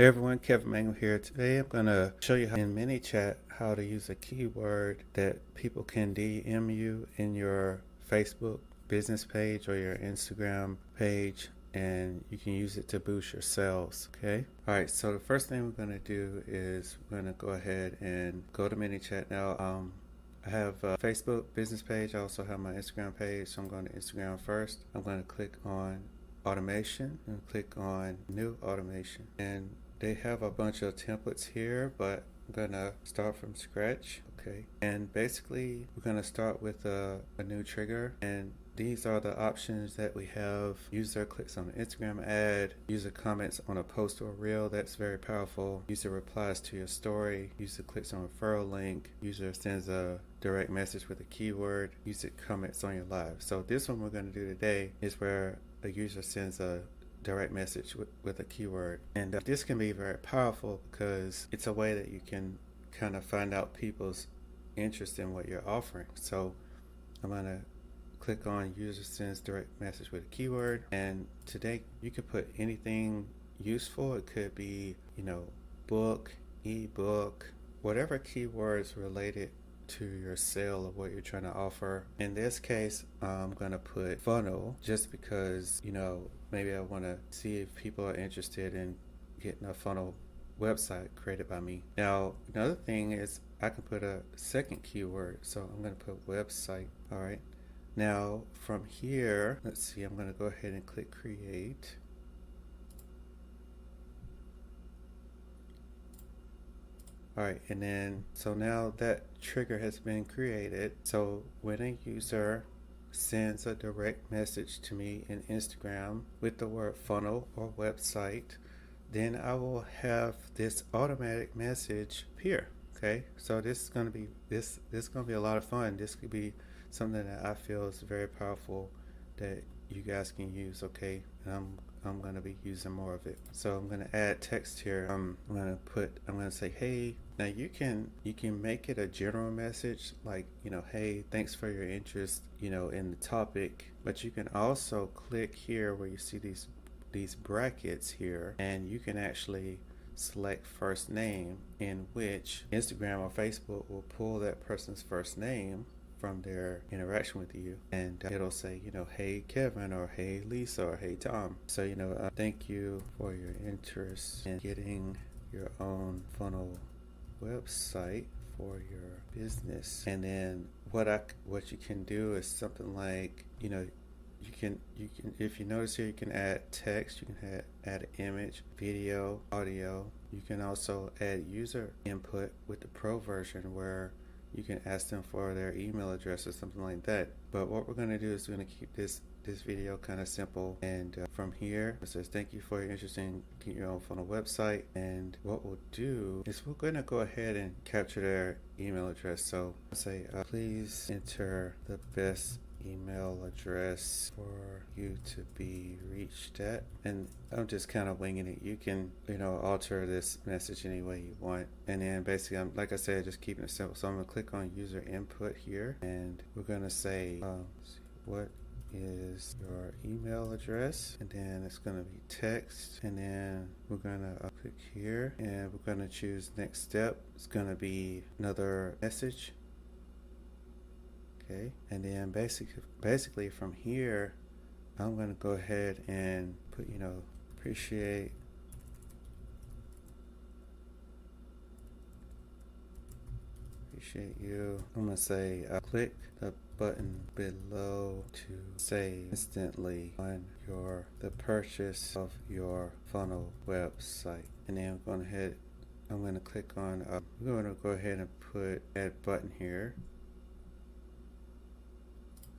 Hey everyone, Kevin Mangle here. Today I'm going to show you in manychat how to use a keyword that people can DM you in your Facebook business page or your Instagram page, and you can use it to boost your sales. Okay. All right. So the first thing we're going to do is we're going to go ahead and go to manychat now. I have a Facebook business page. I also have my Instagram page. So I'm going to Instagram first. I'm going to click on automation and click on new automation, and they have a bunch of templates here, but I'm gonna start from scratch. Okay, and basically we're gonna start with a new trigger, and these are the options that we have. User clicks on an Instagram ad, user comments on a post or reel. That's very powerful. User replies to your story, user clicks on a referral link, user sends a direct message with a keyword, user comments on your live. So this one we're going to do today is where a user sends a direct message with a keyword, and this can be very powerful because it's a way that you can kind of find out people's interest in what you're offering. So I'm going to click on user sends direct message with a keyword, and today you could put anything useful. It could be, book, ebook, whatever keywords related to your sale of what you're trying to offer. In this case, I'm going to put funnel just because, maybe I want to see if people are interested in getting a funnel website created by me. Now, another thing is I can put a second keyword. So I'm going to put website. All right. Now from here, let's see, I'm going to go ahead and click create. All right, and then so now that trigger has been created. So when a user sends a direct message to me in Instagram with the word funnel or website, then I will have this automatic message appear. Okay, so this is going to be this is going to be a lot of fun. This could be something that I feel is very powerful that you guys can use. Okay, and I'm going to be using more of it. So I'm going to add text here. I'm going to say, hey. Now you can make it a general message like, hey, thanks for your interest, in the topic. But you can also click here where you see these brackets here, and you can actually select first name, in which Instagram or Facebook will pull that person's first name from their interaction with you, and it'll say, hey Kevin, or hey Lisa, or hey Tom. So, thank you for your interest in getting your own funnel website for your business. And then what you can do is something like, you can if you notice here, you can add text, you can add an image, video, audio. You can also add user input with the pro version, where you can ask them for their email address or something like that. But what we're going to do is we're going to keep this video kind of simple, and from here it says thank you for your interest in getting your own funnel website. And what we'll do is we're going to go ahead and capture their email address. So I'll say please enter the best email address for you to be reached at. And I'm just kind of winging it. You can alter this message any way you want, and then basically I'm, like I said, just keeping it simple. So I'm going to click on user input here, and we're going to say what is your email address, and then it's going to be text, and then we're going to click here, and we're going to choose next step. It's going to be another message. Okay, and then basically from here I'm going to go ahead and put appreciate you. I'm going to say click the button below to save instantly on the purchase of your funnel website. And then I'm going to click on we're going to go ahead and put add button here.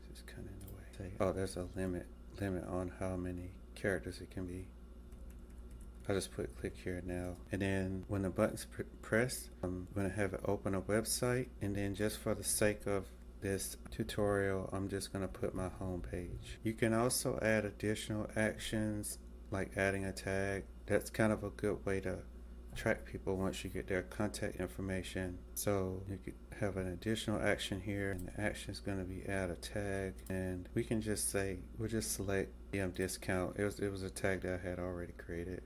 This is kind of in the way. Oh, there's a limit on how many characters it can be. I'll just put click here now, and then when the button's pressed, I'm going to have it open a website, and then just for the sake of this tutorial, I'm just going to put my home page. You can also add additional actions like adding a tag. That's kind of a good way to track people once you get their contact information. So you could have an additional action here, and the action is going to be add a tag, and we can just say we'll just select discount. It was a tag that I had already created.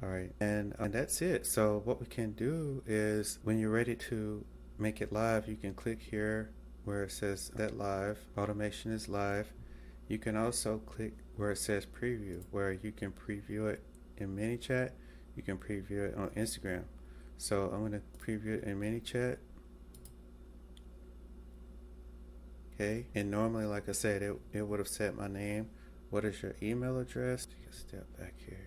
All right, and that's it. So what we can do is when you're ready to make it live, you can click here where it says that live automation is live. You can also click where it says preview, where you can preview it in manychat. You can preview it on Instagram. So I'm going to preview it in manychat. Okay, and normally, like I said, it would have said my name. What is your email address? Take a step back here.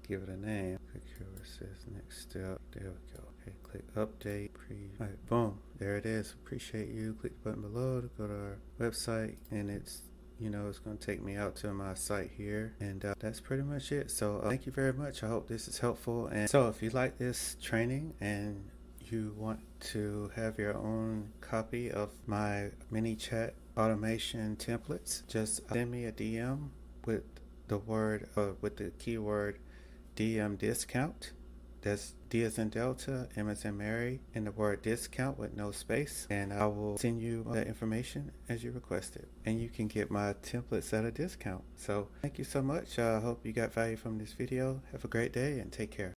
Give it a name. Click here where it says next step. There we go. Okay, click update. All right, boom. There it is. Appreciate you. Click the button below to go to our website, and it's going to take me out to my site here, and that's pretty much it. So thank you very much. I hope this is helpful. And so if you like this training and you want to have your own copy of my manychat automation templates, just send me a DM with the keyword DM discount. That's D as in Delta, M as in Mary, and the word discount with no space. And I will send you that information as you requested. And you can get my templates at a discount. So thank you so much. I hope you got value from this video. Have a great day and take care.